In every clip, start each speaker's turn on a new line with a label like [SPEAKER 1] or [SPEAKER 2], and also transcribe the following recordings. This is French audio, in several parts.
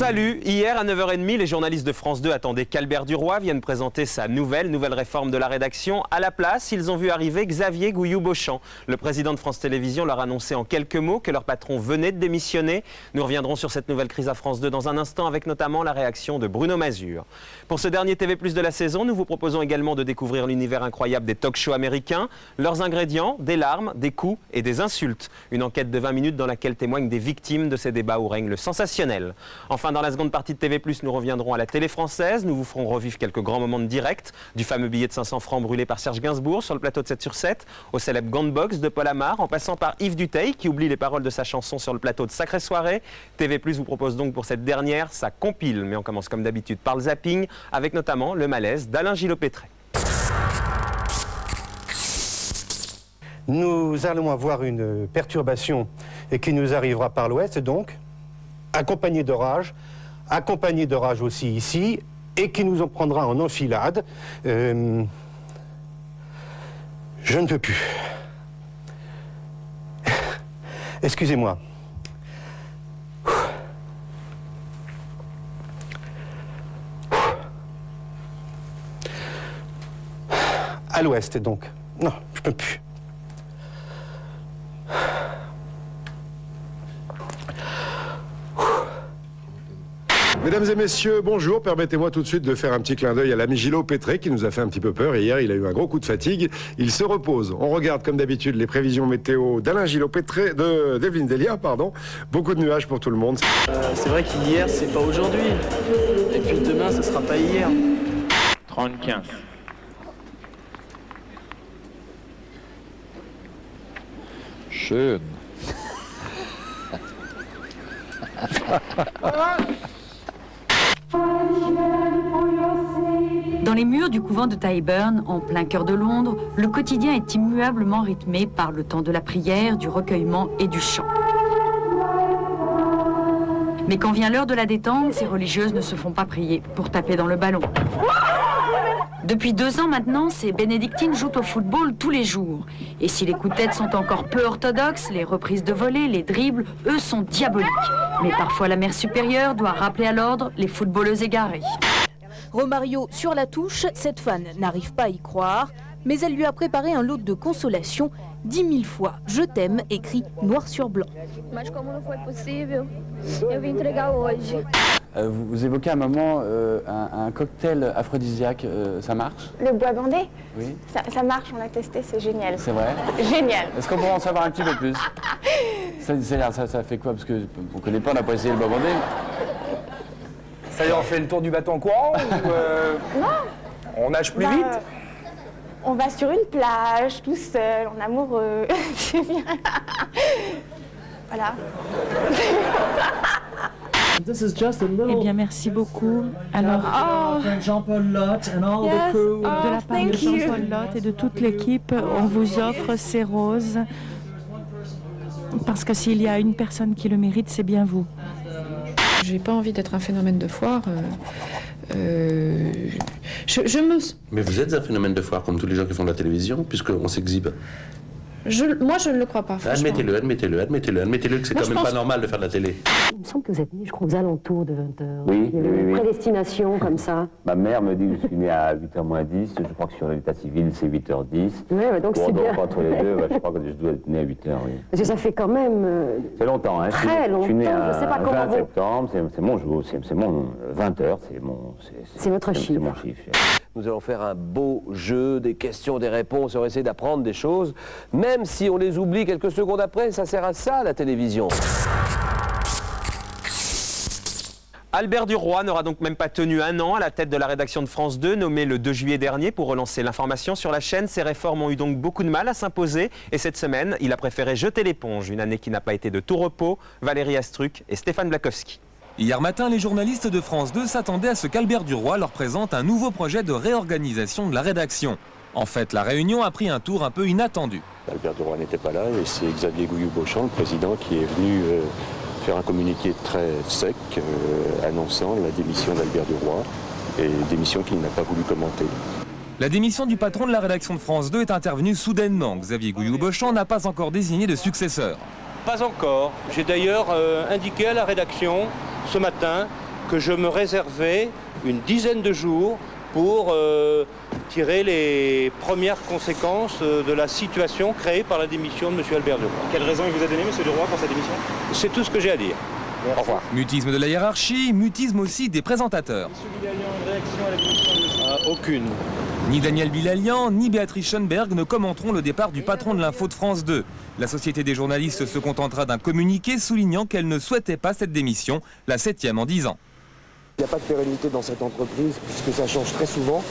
[SPEAKER 1] Salut! Hier à 9h30, les journalistes de France 2 attendaient qu'Albert Duroy vienne présenter sa nouvelle réforme de la rédaction. À la place, ils ont vu arriver Xavier Gouilloux-Beauchamp. Le président de France Télévisions leur a annoncé en quelques mots que leur patron venait de démissionner. Nous reviendrons sur cette nouvelle crise à France 2 dans un instant avec notamment la réaction de Bruno Mazur. Pour ce dernier TV+ de la saison, nous vous proposons également de découvrir l'univers incroyable des talk-shows américains, leurs ingrédients, des larmes, des coups et des insultes. Une enquête de 20 minutes dans laquelle témoignent des victimes de ces débats où règne le sensationnel. Enfin, dans la seconde partie de TV+, nous reviendrons à la télé française. Nous vous ferons revivre quelques grands moments de direct, du fameux billet de 500 francs brûlé par Serge Gainsbourg sur le plateau de 7/7, au célèbre Gantbox de Paul Amar, en passant par Yves Duteil, qui oublie les paroles de sa chanson sur le plateau de Sacrée Soirée. TV+ vous propose donc pour cette dernière sa compile. Mais on commence comme d'habitude par le zapping, avec notamment le malaise d'Alain Gillot-Pétret.
[SPEAKER 2] Nous allons avoir une perturbation et qui nous arrivera par l'ouest, donc, accompagnée d'orage aussi ici, et qui nous en prendra en enfilade. Je ne peux plus. Excusez-moi. À l'ouest, donc. Non, je ne peux plus.
[SPEAKER 3] Mesdames et messieurs, bonjour. Permettez-moi tout de suite de faire un petit clin d'œil à l'ami Gillot-Pétret qui nous a fait un petit peu peur. Hier, il a eu un gros coup de fatigue. Il se repose. On regarde comme d'habitude les prévisions météo d'Alain Gillot-Pétret, d'Evelyne Delia, pardon. Beaucoup de nuages pour tout le monde.
[SPEAKER 4] C'est vrai qu'hier, c'est pas aujourd'hui. Et puis demain, ce sera pas hier.
[SPEAKER 5] 35. Schön.
[SPEAKER 6] Dans les murs du couvent de Tyburn, en plein cœur de Londres, le quotidien est immuablement rythmé par le temps de la prière, du recueillement et du chant. Mais quand vient l'heure de la détente, ces religieuses ne se font pas prier pour taper dans le ballon. Depuis 2 ans maintenant, ces bénédictines jouent au football tous les jours. Et si les coups de tête sont encore peu orthodoxes, les reprises de volée, les dribbles, eux, sont diaboliques. Mais parfois la mère supérieure doit rappeler à l'ordre les footballeuses égarées.
[SPEAKER 7] Romario sur la touche, cette fan n'arrive pas à y croire, mais elle lui a préparé un lot de consolation. 10 000 fois « Je t'aime » écrit noir sur blanc.
[SPEAKER 8] Vous évoquez à un moment un cocktail aphrodisiaque, ça marche?
[SPEAKER 9] Le bois bandé?
[SPEAKER 8] Oui.
[SPEAKER 9] Ça marche, on l'a testé, c'est génial.
[SPEAKER 8] C'est vrai?
[SPEAKER 9] Génial.
[SPEAKER 8] Est-ce qu'on pourrait en savoir un petit peu plus? Ça fait quoi? Parce qu'on ne connaît pas, on n'a pas essayé le bois bandé.
[SPEAKER 10] Ça y est, on fait le tour du bateau en courant ou
[SPEAKER 9] Non.
[SPEAKER 10] On nage plus vite?
[SPEAKER 9] On va sur une plage, tout seul, en amoureux. C'est bien. Voilà.
[SPEAKER 6] Eh bien, merci beaucoup. Alors,
[SPEAKER 11] Jean-Paul Lotte and all the crew.
[SPEAKER 6] de la part de Jean-Paul Lotte et de toute l'équipe, on vous offre ces roses. Parce que s'il y a une personne qui le mérite, c'est bien vous.
[SPEAKER 12] J'ai pas envie d'être un phénomène de foire.
[SPEAKER 13] Mais vous êtes un phénomène de foire, comme tous les gens qui font de la télévision, puisqu'on s'exhibe.
[SPEAKER 12] Moi, je ne le crois pas.
[SPEAKER 13] Admettez-le que c'est quand même pas normal de faire de la télé.
[SPEAKER 14] Il me semble que vous êtes né, je crois, aux alentours de 20h.
[SPEAKER 15] Oui,
[SPEAKER 14] Il y avait une prédestination comme ça.
[SPEAKER 15] Ma mère me dit que je suis né à 8h moins 10. Je crois que sur l'état civil, c'est 8h10.
[SPEAKER 14] Oui, donc c'est bien.
[SPEAKER 15] Entre les deux, je crois que je dois être né à 8h, oui.
[SPEAKER 14] Parce que ça fait quand même...
[SPEAKER 15] c'est longtemps, hein.
[SPEAKER 14] Très longtemps,
[SPEAKER 15] je suis né
[SPEAKER 14] je sais pas comment
[SPEAKER 15] 20 septembre, c'est mon jour, c'est mon 20h,
[SPEAKER 14] c'est votre chiffre.
[SPEAKER 15] C'est mon chiffre.
[SPEAKER 16] Nous allons faire un beau jeu, des questions, des réponses, on va essayer d'apprendre des choses. Même si on les oublie quelques secondes après, ça sert à ça, la télévision.
[SPEAKER 1] Albert Duroy n'aura donc même pas tenu 1 an à la tête de la rédaction de France 2, nommé le 2 juillet dernier pour relancer l'information sur la chaîne. Ces réformes ont eu donc beaucoup de mal à s'imposer et cette semaine, il a préféré jeter l'éponge. Une année qui n'a pas été de tout repos. Valérie Astruc et Stéphane Blakowski.
[SPEAKER 17] Hier matin, les journalistes de France 2 s'attendaient à ce qu'Albert Duroy leur présente un nouveau projet de réorganisation de la rédaction. En fait, la réunion a pris un tour un peu inattendu.
[SPEAKER 18] Albert Duroy n'était pas là et c'est Xavier Gouilloux-Beauchamp, le président, qui est venu faire un communiqué très sec annonçant la démission d'Albert Duroy et démission qu'il n'a pas voulu commenter.
[SPEAKER 17] La démission du patron de la rédaction de France 2 est intervenue soudainement. Xavier Gouilloux-Beauchamp n'a pas encore désigné de successeur.
[SPEAKER 19] Pas encore. J'ai d'ailleurs indiqué à la rédaction ce matin que je me réservais une dizaine de jours pour tirer les premières conséquences de la situation créée par la démission de M. Albert Duroy.
[SPEAKER 10] Quelle raison il vous a donné, M. Duroy, pour sa démission?
[SPEAKER 19] C'est tout ce que j'ai à dire. Au revoir.
[SPEAKER 17] Mutisme de la hiérarchie, mutisme aussi des présentateurs.
[SPEAKER 10] M. Bilalian, une réaction à la démission de M.
[SPEAKER 19] Aucune.
[SPEAKER 17] Ni Daniel Bilalian, ni Béatrice Schoenberg ne commenteront le départ du patron de l'info de France 2. La Société des journalistes se contentera d'un communiqué soulignant qu'elle ne souhaitait pas cette démission, la 7e en 10 ans.
[SPEAKER 20] Il n'y a pas de pérennité dans cette entreprise puisque ça change très souvent.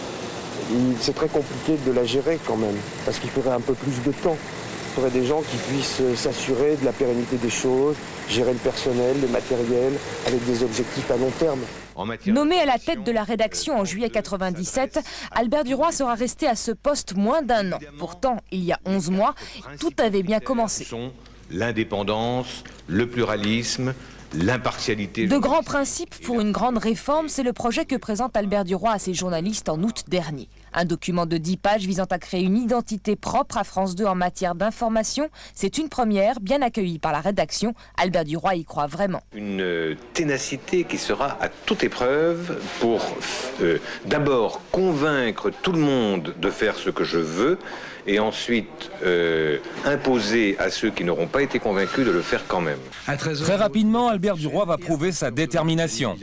[SPEAKER 20] C'est très compliqué de la gérer quand même parce qu'il faudrait un peu plus de temps. Il faudrait des gens qui puissent s'assurer de la pérennité des choses, gérer le personnel, le matériel, avec des objectifs à long terme.
[SPEAKER 21] Nommé à la tête de la rédaction en juillet 1997, Albert Duroy sera resté à ce poste moins d'1 an. Pourtant, il y a 11 mois, tout avait bien commencé.
[SPEAKER 22] L'indépendance, le pluralisme, l'impartialité.
[SPEAKER 21] De grands principes pour une grande réforme, c'est le projet que présente Albert Duroy à ses journalistes en août dernier. Un document de 10 pages visant à créer une identité propre à France 2 en matière d'information. C'est une première, bien accueillie par la rédaction. Albert Duroy y croit vraiment.
[SPEAKER 22] Une ténacité qui sera à toute épreuve pour d'abord convaincre tout le monde de faire ce que je veux et ensuite imposer à ceux qui n'auront pas été convaincus de le faire quand même.
[SPEAKER 17] Très rapidement, Albert Duroy va prouver sa détermination.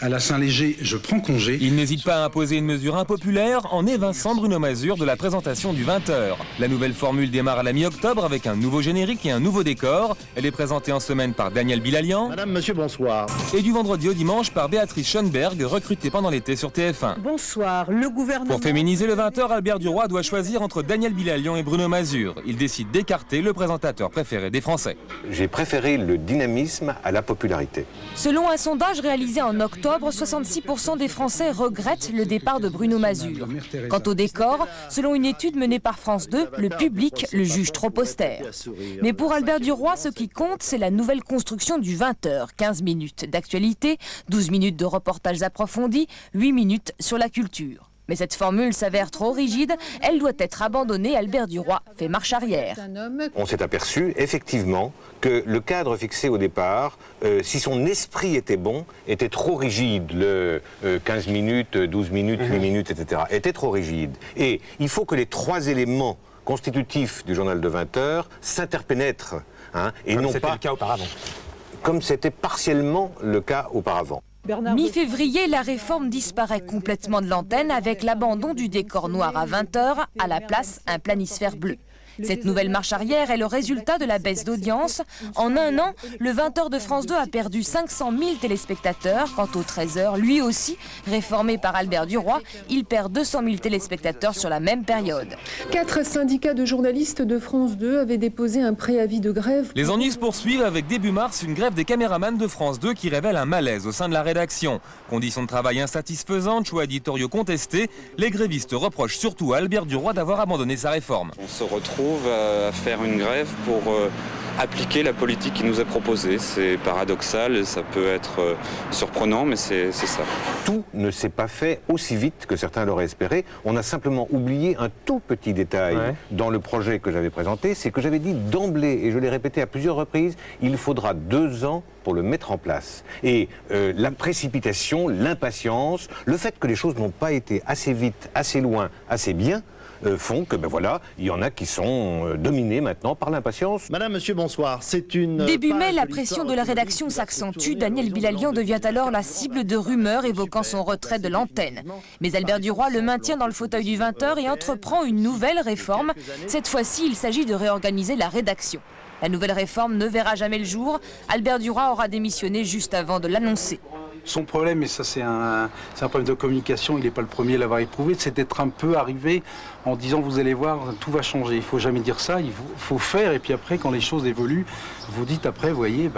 [SPEAKER 23] À la Saint-Léger, je prends congé.
[SPEAKER 17] Il n'hésite pas à imposer une mesure impopulaire en évinçant Bruno Mazur de la présentation du 20h. La nouvelle formule démarre à la mi-octobre avec un nouveau générique et un nouveau décor. Elle est présentée en semaine par Daniel Bilalian.
[SPEAKER 24] Madame, monsieur, bonsoir.
[SPEAKER 17] Et du vendredi au dimanche par Béatrice Schoenberg, recrutée pendant l'été sur TF1.
[SPEAKER 25] Bonsoir, le gouvernement...
[SPEAKER 17] Pour féminiser le 20h, Albert Duroy doit choisir entre Daniel Bilalian et Bruno Mazur. Il décide d'écarter le présentateur préféré des Français.
[SPEAKER 22] J'ai préféré le dynamisme à la popularité.
[SPEAKER 21] Selon un sondage réalisé en octobre, 66% des Français regrettent le départ de Bruno Mazur. Quant au décor, selon une étude menée par France 2, le public le juge trop austère. Mais pour Albert Duroy, ce qui compte, c'est la nouvelle construction du 20h. 15 minutes d'actualité, 12 minutes de reportages approfondis, 8 minutes sur la culture. Mais cette formule s'avère trop rigide, elle doit être abandonnée. Albert Duroy fait marche arrière.
[SPEAKER 22] On s'est aperçu effectivement que le cadre fixé au départ, si son esprit était bon, était trop rigide. Le 15 minutes, 12 minutes, 8 minutes, etc. était trop rigide. Et il faut que les 3 éléments constitutifs du journal de 20 heures s'interpénètrent. Et non pas
[SPEAKER 1] le cas auparavant.
[SPEAKER 22] Comme c'était partiellement le cas auparavant.
[SPEAKER 21] Mi-février, la réforme disparaît complètement de l'antenne avec l'abandon du décor noir à 20h, à la place un planisphère bleu. Cette nouvelle marche arrière est le résultat de la baisse d'audience. En un an, le 20h de France 2 a perdu 500 000 téléspectateurs. Quant au 13h, lui aussi, réformé par Albert Duroy, il perd 200 000 téléspectateurs sur la même période.
[SPEAKER 12] 4 syndicats de journalistes de France 2 avaient déposé un préavis de grève.
[SPEAKER 17] Les ennuis se poursuivent avec début mars une grève des caméramans de France 2 qui révèle un malaise au sein de la rédaction. Conditions de travail insatisfaisantes, choix éditoriaux contestés, les grévistes reprochent surtout à Albert Duroy d'avoir abandonné sa réforme.
[SPEAKER 26] On se retrouve à faire une grève pour appliquer la politique qui nous est proposée. C'est paradoxal, ça peut être surprenant, mais c'est ça.
[SPEAKER 22] Tout ne s'est pas fait aussi vite que certains l'auraient espéré. On a simplement oublié un tout petit détail dans le projet que j'avais présenté, c'est que j'avais dit d'emblée, et je l'ai répété à plusieurs reprises, il faudra 2 ans pour le mettre en place. Et la précipitation, l'impatience, le fait que les choses n'ont pas été assez vite, assez loin, assez bien, font que, voilà, il y en a qui sont dominés maintenant par l'impatience.
[SPEAKER 24] Madame, monsieur, bonsoir. C'est une...
[SPEAKER 21] Début mai, la pression de la rédaction s'accentue. Daniel Bilalian devient alors la cible de rumeurs évoquant son retrait de l'antenne. Mais Albert Duroy le maintient dans le fauteuil du 20h et entreprend une nouvelle réforme. Cette fois-ci, il s'agit de réorganiser la rédaction. La nouvelle réforme ne verra jamais le jour. Albert Duroy aura démissionné juste avant de l'annoncer.
[SPEAKER 23] Son problème, et ça c'est un problème de communication, il n'est pas le premier à l'avoir éprouvé, c'est d'être un peu arrivé en disant vous allez voir, tout va changer. Il ne faut jamais dire ça, il faut faire, et puis après quand les choses évoluent, vous dites après, vous voyez,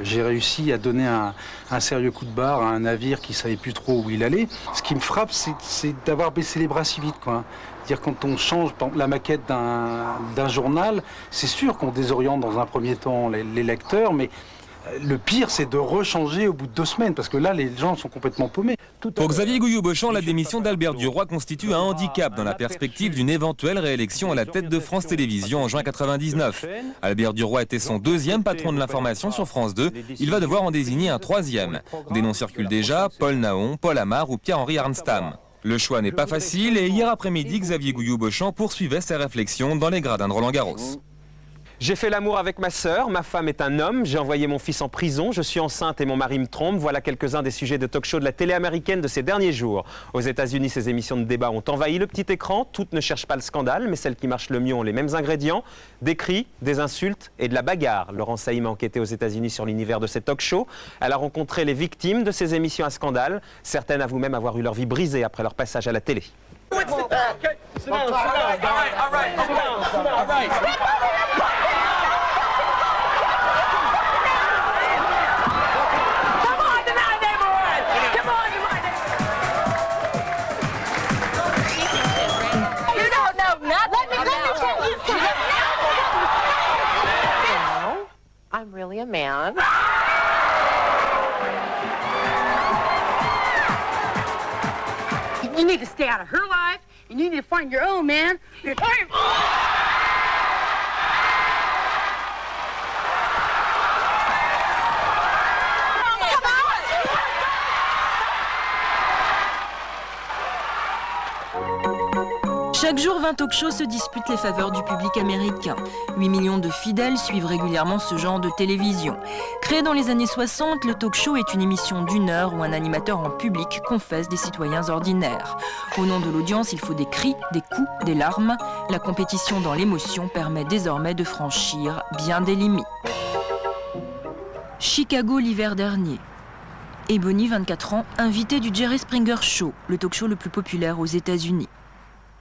[SPEAKER 23] j'ai réussi à donner un sérieux coup de barre à un navire qui ne savait plus trop où il allait. Ce qui me frappe, c'est d'avoir baissé les bras si vite, quoi. C'est-à-dire quand on change la maquette d'un journal, c'est sûr qu'on désoriente dans un premier temps les lecteurs, mais le pire, c'est de rechanger au bout de 2 semaines, parce que là, les gens sont complètement paumés.
[SPEAKER 17] Pour Xavier Gouillou-Beauchamp, la démission d'Albert Duroy constitue un handicap dans la perspective d'une éventuelle réélection à la tête de France Télévisions en juin 1999. Albert Duroy était son deuxième patron de l'information sur France 2. Il va devoir en désigner un troisième. Des noms circulent déjà, Paul Naon, Paul Amar ou Pierre-Henri Arnstam. Le choix n'est pas facile et hier après-midi, Xavier Gouillou-Beauchamp poursuivait ses réflexions dans les gradins de Roland-Garros.
[SPEAKER 1] J'ai fait l'amour avec ma sœur, ma femme est un homme, j'ai envoyé mon fils en prison, je suis enceinte et mon mari me trompe. Voilà quelques-uns des sujets de talk-show de la télé américaine de ces derniers jours. Aux États-Unis, ces émissions de débat ont envahi le petit écran. Toutes ne cherchent pas le scandale, mais celles qui marchent le mieux ont les mêmes ingrédients. Des cris, des insultes et de la bagarre. Laurence Saïm a enquêté aux États-Unis sur l'univers de ces talk-shows. Elle a rencontré les victimes de ces émissions à scandale. Certaines avouent même avoir eu leur vie brisée après leur passage à la télé.
[SPEAKER 2] I'm really a man. You need to stay out of her life, and you need to find your own man.
[SPEAKER 21] Chaque jour, 20 talk-shows se disputent les faveurs du public américain. 8 millions de fidèles suivent régulièrement ce genre de télévision. Créé dans les années 60, le talk-show est une émission d'1 heure où un animateur en public confesse des citoyens ordinaires. Au nom de l'audience, il faut des cris, des coups, des larmes. La compétition dans l'émotion permet désormais de franchir bien des limites. Chicago l'hiver dernier. Ebony, 24 ans, invitée du Jerry Springer Show, le talk-show le plus populaire aux États-Unis.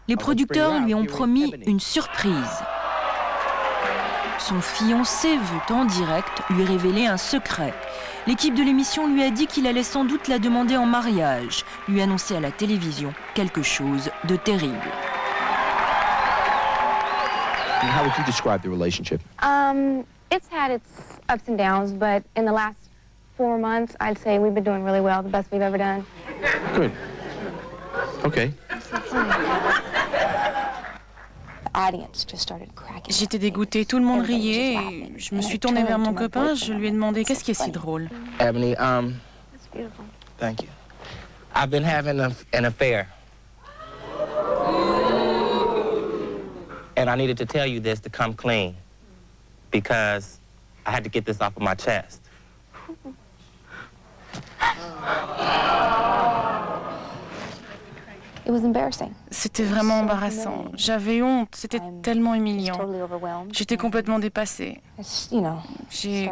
[SPEAKER 21] Les producteurs lui ont promis une surprise. Son fiancé veut en direct lui révéler un secret. L'équipe de l'émission lui a dit qu'il allait sans doute la demander en mariage, lui annoncer à la télévision quelque chose de terrible.
[SPEAKER 3] How would you describe the relationship?
[SPEAKER 9] It's had its ups and downs, but in the last 4 months, I'd say we've been doing really well, the best we've ever done.
[SPEAKER 3] Good. Okay.
[SPEAKER 4] J'étais dégoûtée, tout le monde riait et je me suis tournée vers mon copain, je lui ai demandé qu'est-ce qui est si drôle.
[SPEAKER 3] Ebony, thank you. I've been having an affair. And I needed to tell you this to come clean because I had to get this off of my chest.
[SPEAKER 4] C'était vraiment embarrassant. J'avais honte, c'était tellement humiliant. J'étais complètement dépassée. J'ai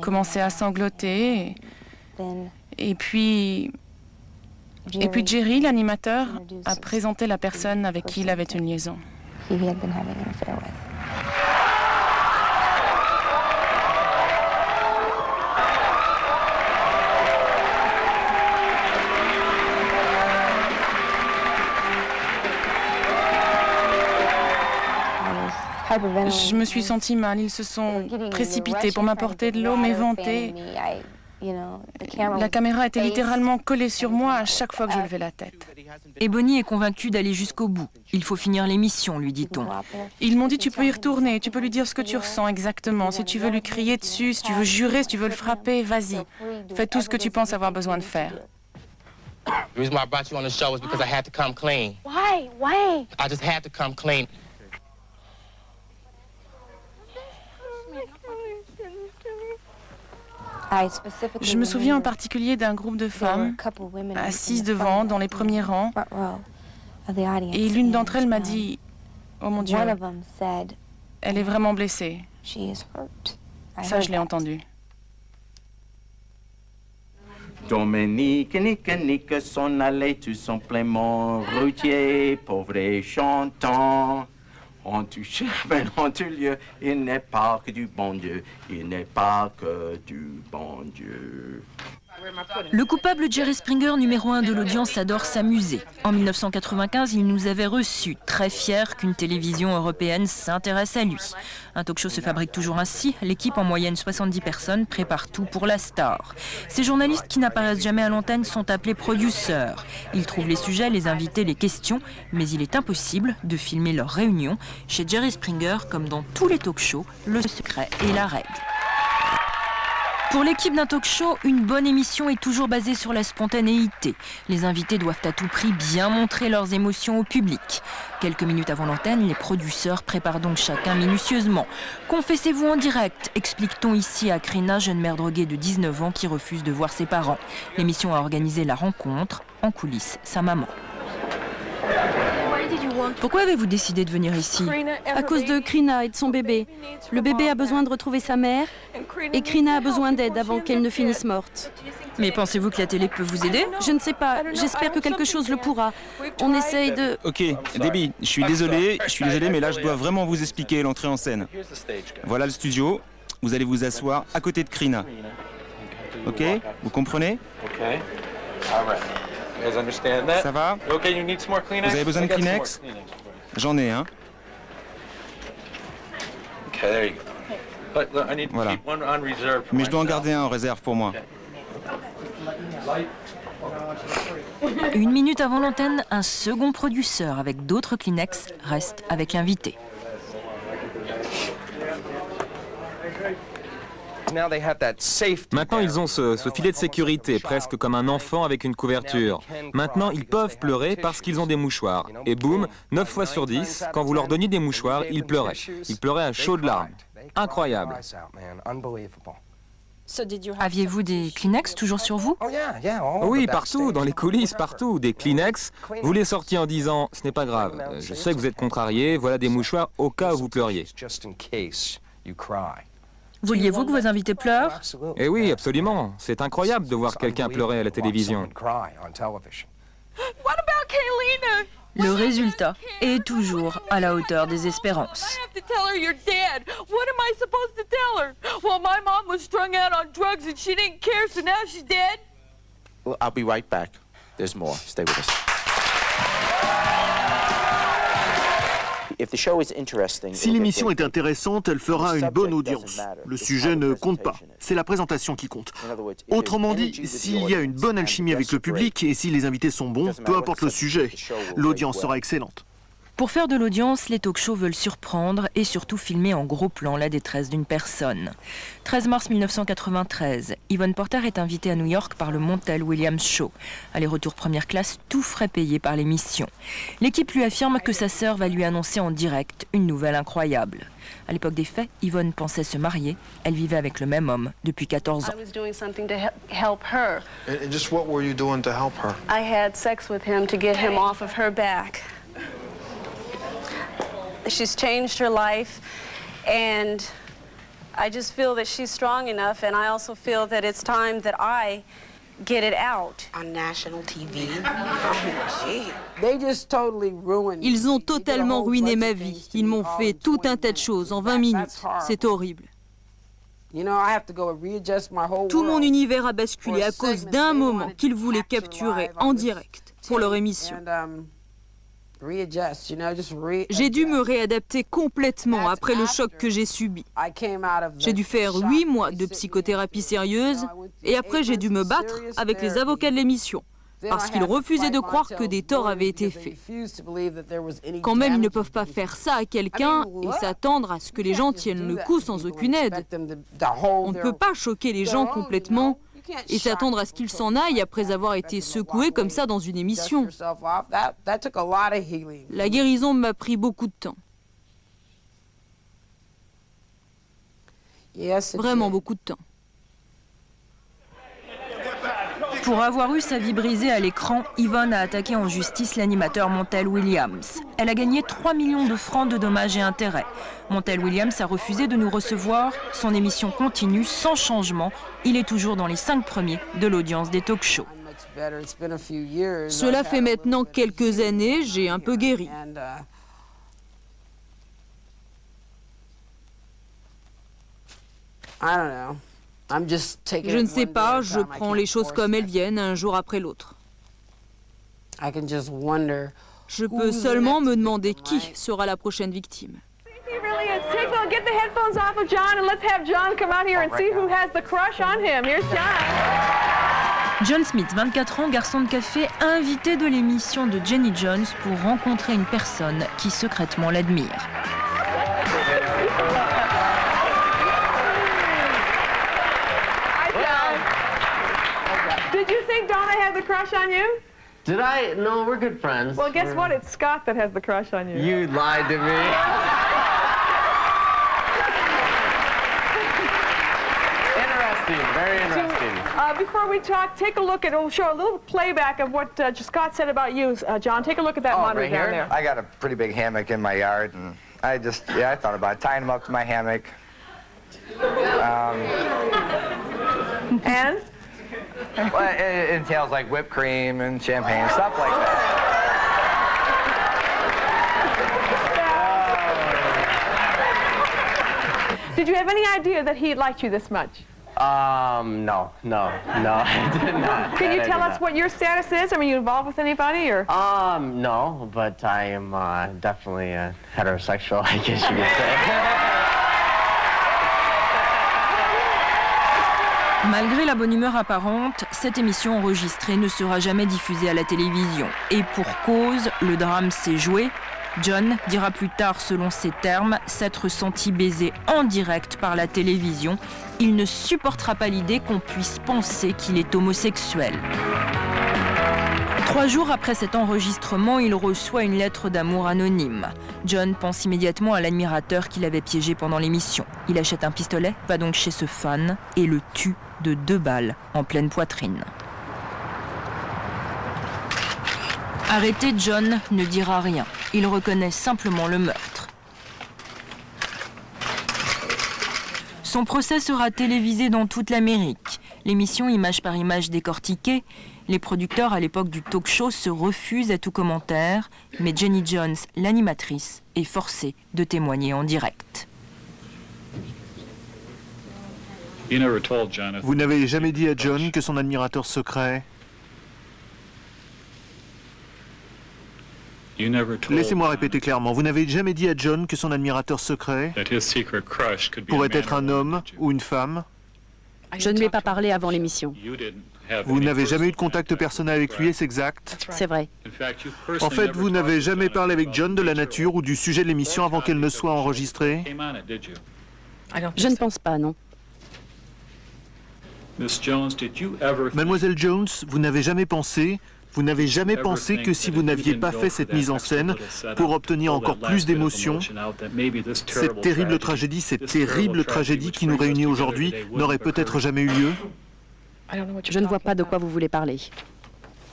[SPEAKER 4] commencé à sangloter. Et puis Jerry, l'animateur, a présenté la personne avec qui il avait une liaison. Je me suis sentie mal. Ils se sont précipités pour m'apporter de l'eau, m'éventer. La caméra était littéralement collée sur moi à chaque fois que je levais la tête.
[SPEAKER 21] Ebony est convaincue d'aller jusqu'au bout. Il faut finir l'émission, lui dit-on.
[SPEAKER 4] Ils m'ont dit, tu peux y retourner, tu peux lui dire ce que tu ressens exactement. Si tu veux lui crier dessus, si tu veux jurer, si tu veux le frapper, vas-y. Fais tout ce que tu penses avoir besoin de faire.
[SPEAKER 3] The reason why I brought you on the show is because I had to come clean.
[SPEAKER 9] Why?
[SPEAKER 3] I just had to come clean.
[SPEAKER 4] Je me souviens en particulier d'un groupe de femmes assises devant, dans les premiers rangs. Et l'une d'entre elles m'a dit, « Oh mon Dieu, elle est vraiment blessée. » Ça, je l'ai entendu.
[SPEAKER 5] Dominique et Nick sont allés tout simplement routier, pauvre et chantant. En tout chemin, en tout lieu, il n'est pas que du bon Dieu, il n'est pas que du bon Dieu.
[SPEAKER 6] Le coupable Jerry Springer, numéro 1 de l'audience, adore s'amuser. En 1995, il nous avait reçus, très fier qu'une télévision européenne s'intéresse à lui. Un talk-show se fabrique toujours ainsi. L'équipe, en moyenne 70 personnes, prépare tout pour la star. Ces journalistes qui n'apparaissent jamais à l'antenne sont appelés producteurs. Ils trouvent les sujets, les invités, les questions, mais il est impossible de filmer leurs réunions. Chez Jerry Springer, comme dans tous les talk-shows, le secret est la règle. Pour l'équipe d'un talk-show, une bonne émission est toujours basée sur la spontanéité. Les invités doivent à tout prix bien montrer leurs émotions au public. Quelques minutes avant l'antenne, les producteurs préparent donc chacun minutieusement. Confessez-vous en direct, explique-t-on ici à Krina, jeune mère droguée de 19 ans qui refuse de voir ses parents. L'émission a organisé la rencontre, en coulisses, sa maman. Pourquoi avez-vous décidé de venir ici?
[SPEAKER 7] À cause de Krina et de son bébé. Le bébé a besoin de retrouver sa mère et Krina a besoin d'aide avant qu'elle ne finisse morte.
[SPEAKER 6] Mais pensez-vous que la télé peut vous aider?
[SPEAKER 7] Je ne sais pas. J'espère que quelque chose le pourra. On essaye de...
[SPEAKER 8] Ok, Debbie, je suis désolé, mais là je dois vraiment vous expliquer l'entrée en scène. Voilà le studio. Vous allez vous asseoir à côté de Krina. Ok? Vous comprenez? Ça va? Vous avez besoin de Kleenex? J'en ai un. Voilà. Mais je dois en garder un en réserve pour moi.
[SPEAKER 6] Une minute avant l'antenne, un second producteur avec d'autres Kleenex reste avec l'invité.
[SPEAKER 17] Maintenant, ils ont ce filet de sécurité, presque comme un enfant avec une couverture. Maintenant, ils peuvent pleurer parce qu'ils ont des mouchoirs. Et boum, 9 fois sur 10, quand vous leur donniez des mouchoirs, ils pleuraient. Ils pleuraient à chaudes larmes. Incroyable.
[SPEAKER 6] Aviez-vous des Kleenex toujours sur vous?
[SPEAKER 17] Oui, partout, dans les coulisses, partout. Des Kleenex. Vous les sortiez en disant, ce n'est pas grave. Je sais que vous êtes contrarié, voilà des mouchoirs au cas où vous pleuriez.
[SPEAKER 6] Vouliez-vous que vos invités pleurent?
[SPEAKER 17] Eh oui, absolument. C'est incroyable de voir quelqu'un pleurer à la télévision.
[SPEAKER 6] Le résultat est toujours à la hauteur des espérances.
[SPEAKER 5] Well, I'll be right back. There's more. Stay with us.
[SPEAKER 24] Si l'émission est intéressante, elle fera une bonne audience. Le sujet ne compte pas, c'est la présentation qui compte. Autrement dit, s'il y a une bonne alchimie avec le public et si les invités sont bons, peu importe le sujet, l'audience sera excellente.
[SPEAKER 6] Pour faire de l'audience, les talk-shows veulent surprendre et surtout filmer en gros plan la détresse d'une personne. 13 mars 1993, Yvonne Porter est invitée à New York par le Montel Williams Show. Aller-retour première classe, tout frais payé par l'émission. L'équipe lui affirme que sa sœur va lui annoncer en direct une nouvelle incroyable. À l'époque des faits, Yvonne pensait se marier. Elle vivait avec le même homme depuis 14 ans.
[SPEAKER 11] I was doing something to help her.
[SPEAKER 13] And just what were you doing to help her?
[SPEAKER 11] I had sex with him to get him off of her back. She's changed her life, and I just feel that she's strong enough, and I also feel that it's time that I get it out.
[SPEAKER 2] On national TV.
[SPEAKER 7] Ils ont totalement ruiné ma vie. Ils m'ont fait tout un tas de choses en 20 minutes. C'est horrible. Tout mon univers a basculé à cause d'un moment qu'ils voulaient capturer en direct pour leur émission. J'ai dû me réadapter complètement après le choc que j'ai subi. J'ai dû faire 8 mois de psychothérapie sérieuse et après j'ai dû me battre avec les avocats de l'émission parce qu'ils refusaient de croire que des torts avaient été faits. Quand même, ils ne peuvent pas faire ça à quelqu'un et s'attendre à ce que les gens tiennent le coup sans aucune aide. On ne peut pas choquer les gens complètement et s'attendre à ce qu'ils s'en aillent après avoir été secoués comme ça dans une émission. La guérison m'a pris beaucoup de temps. Vraiment beaucoup de temps.
[SPEAKER 6] Pour avoir eu sa vie brisée à l'écran, Yvonne a attaqué en justice l'animateur Montel Williams. Elle a gagné 3 millions de francs de dommages et intérêts. Montel Williams a refusé de nous recevoir. Son émission continue sans changement. Il est toujours dans les 5 premiers de l'audience des talk-shows.
[SPEAKER 7] Cela fait maintenant quelques années, j'ai un peu guéri. Je ne sais pas, je prends les choses comme elles viennent, un jour après l'autre. Je peux seulement me demander qui sera la prochaine victime.
[SPEAKER 10] Get the headphones off of John and let's have John come out here and see who has the crush on him. Here's John.
[SPEAKER 6] John Smith, 24 ans, garçon de café, invité de l'émission de Jenny Jones pour rencontrer une personne qui secrètement l'admire.
[SPEAKER 10] Did you think Donna had the crush on you?
[SPEAKER 14] Did I? No, we're good friends.
[SPEAKER 10] Well, guess what? It's Scott that has the crush on you.
[SPEAKER 14] You lied to me. Interesting, very interesting.
[SPEAKER 10] Before we talk, take a look at, we'll show a little playback of what Scott said about you, John. Take a look at that monitor
[SPEAKER 14] right
[SPEAKER 10] down there.
[SPEAKER 15] I got a pretty big hammock in my yard, and I thought about tying him up to my hammock.
[SPEAKER 10] And?
[SPEAKER 15] Well, it entails like whipped cream and champagne, stuff like that.
[SPEAKER 10] Did you have any idea that he liked you this much?
[SPEAKER 14] No, I did not.
[SPEAKER 10] Can you tell us what your status is? Are you involved with anybody, or?
[SPEAKER 14] No, but I am definitely heterosexual, I guess you could say.
[SPEAKER 6] Malgré la bonne humeur apparente, cette émission enregistrée ne sera jamais diffusée à la télévision. Et pour cause, le drame s'est joué. John dira plus tard, selon ses termes, s'être senti baisé en direct par la télévision. Il ne supportera pas l'idée qu'on puisse penser qu'il est homosexuel. 3 jours après cet enregistrement, il reçoit une lettre d'amour anonyme. John pense immédiatement à l'admirateur qu'il avait piégé pendant l'émission. Il achète un pistolet, va donc chez ce fan et le tue de 2 balles en pleine poitrine. Arrêté, John ne dira rien. Il reconnaît simplement le meurtre. Son procès sera télévisé dans toute l'Amérique. L'émission image par image décortiquée. Les producteurs à l'époque du talk show se refusent à tout commentaire, mais Jenny Jones, l'animatrice, est forcée de témoigner en direct.
[SPEAKER 24] Vous n'avez jamais dit à John que son admirateur secret... Laissez-moi répéter clairement. Vous n'avez jamais dit à John que son admirateur secret pourrait être un homme ou une femme?
[SPEAKER 16] Je ne lui ai pas parlé avant l'émission.
[SPEAKER 24] Vous n'avez jamais eu de contact personnel avec lui, est-ce exact?
[SPEAKER 16] C'est vrai.
[SPEAKER 24] En fait, vous n'avez jamais parlé avec John de la nature ou du sujet de l'émission avant qu'elle ne soit enregistrée?
[SPEAKER 16] Je ne pense pas, non.
[SPEAKER 24] Mademoiselle Jones, vous n'avez jamais pensé que si vous n'aviez pas fait cette mise en scène pour obtenir encore plus d'émotion, cette terrible tragédie qui nous réunit aujourd'hui n'aurait peut-être jamais eu lieu?
[SPEAKER 16] Je ne vois pas de quoi vous voulez parler.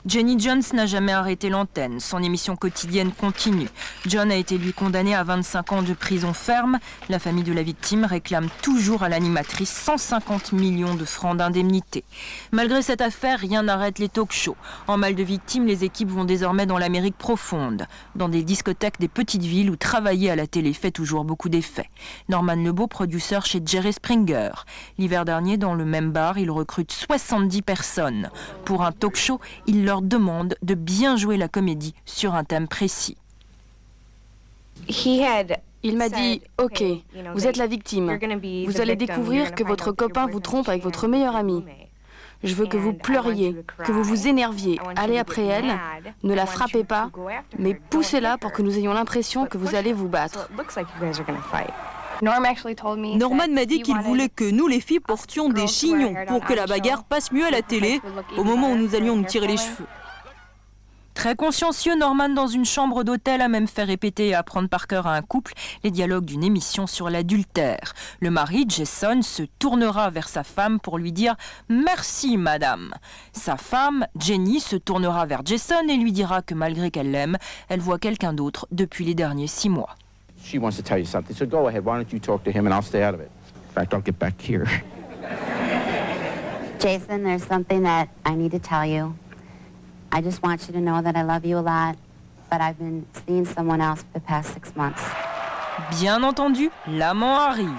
[SPEAKER 6] Jenny Jones n'a jamais arrêté l'antenne. Son émission quotidienne continue. John a été lui condamné à 25 ans de prison ferme. La famille de la victime réclame toujours à l'animatrice 150 millions de francs d'indemnité. Malgré cette affaire, rien n'arrête les talk-shows. En mal de victimes, les équipes vont désormais dans l'Amérique profonde, dans des discothèques des petites villes où travailler à la télé fait toujours beaucoup d'effet. Norman Lebeau, producteur chez Jerry Springer. L'hiver dernier, dans le même bar, il recrute 70 personnes. Pour un talk-show, il leur demande de bien jouer la comédie sur un thème précis.
[SPEAKER 16] Il m'a dit, OK, vous êtes la victime. Vous allez découvrir que votre copain vous trompe avec votre meilleure amie. Je veux que vous pleuriez, que vous vous énerviez. Allez après elle, ne la frappez pas, mais poussez-la pour que nous ayons l'impression que vous allez vous battre.
[SPEAKER 7] Norman m'a dit qu'il voulait que nous, les filles, portions des chignons pour que la bagarre passe mieux à la télé au moment où nous allions nous tirer les cheveux.
[SPEAKER 6] Très consciencieux, Norman, dans une chambre d'hôtel, a même fait répéter et apprendre par cœur à un couple les dialogues d'une émission sur l'adultère. Le mari, Jason, se tournera vers sa femme pour lui dire « Merci, madame ». Sa femme, Jenny, se tournera vers Jason et lui dira que malgré qu'elle l'aime, elle voit quelqu'un d'autre depuis les derniers 6 mois.
[SPEAKER 5] She wants to tell you something, so go ahead. Why don't you talk to him and I'll stay out of it. In fact, I'll get back here.
[SPEAKER 9] Jason, there's something that I need to tell you. I just want you to know that I love you a lot, but I've been seeing someone else for the past 6 months.
[SPEAKER 6] Bien entendu, l'amant arrive.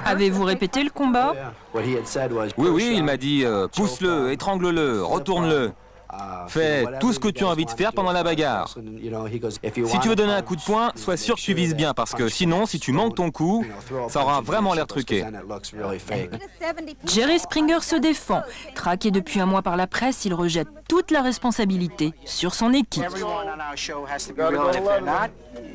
[SPEAKER 6] Avez-vous répété le combat?
[SPEAKER 17] Oui, il m'a dit pousse-le, étrangle-le, retourne-le. Fais tout ce que tu as envie de faire pendant la bagarre. Si tu veux donner un coup de poing, sois sûr que tu vises bien, parce que sinon, si tu manques ton coup, ça aura vraiment l'air truqué.
[SPEAKER 6] Jerry Springer se défend. Traqué depuis un mois par la presse, il rejette toute la responsabilité sur son équipe.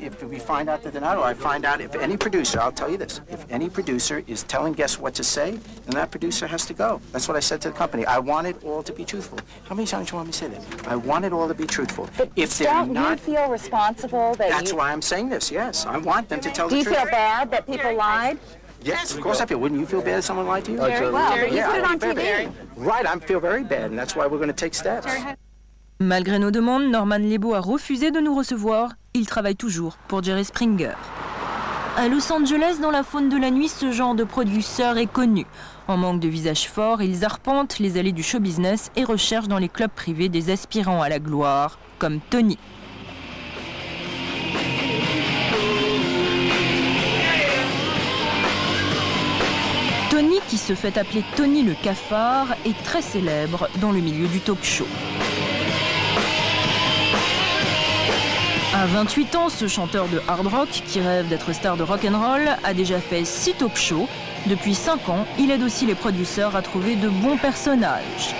[SPEAKER 12] If we find out that they're not, or I find out if any producer, I'll tell you this, if any producer is telling guests what to say, then that producer has to go. That's what I said to the company. I want it all to be truthful. How many times do you want me to say that? I want it all to be truthful.
[SPEAKER 2] But
[SPEAKER 12] if they're
[SPEAKER 2] don't
[SPEAKER 12] not,
[SPEAKER 2] you feel responsible that
[SPEAKER 12] that's why I'm saying this, yes. I want them to tell
[SPEAKER 2] Do
[SPEAKER 12] the
[SPEAKER 2] you
[SPEAKER 12] truth.
[SPEAKER 2] feel bad that people lied?
[SPEAKER 12] Yes, of course I feel. Wouldn't you feel bad if someone lied to you?
[SPEAKER 2] Very well, but you put it on
[SPEAKER 12] I feel
[SPEAKER 2] TV.
[SPEAKER 12] bad. Right, I feel very bad, and that's why we're going to take steps.
[SPEAKER 6] Malgré nos demandes, Norman Lebo a refusé de nous recevoir. Il travaille toujours pour Jerry Springer. À Los Angeles, dans la faune de la nuit, ce genre de producteur est connu. En manque de visage fort, ils arpentent les allées du show business et recherchent dans les clubs privés des aspirants à la gloire, comme Tony. Tony, qui se fait appeler Tony le Cafard, est très célèbre dans le milieu du talk show. À 28 ans, ce chanteur de hard rock, qui rêve d'être star de rock'n'roll, a déjà fait 6 talk shows. Depuis 5 ans, il aide aussi les producteurs à trouver de bons personnages.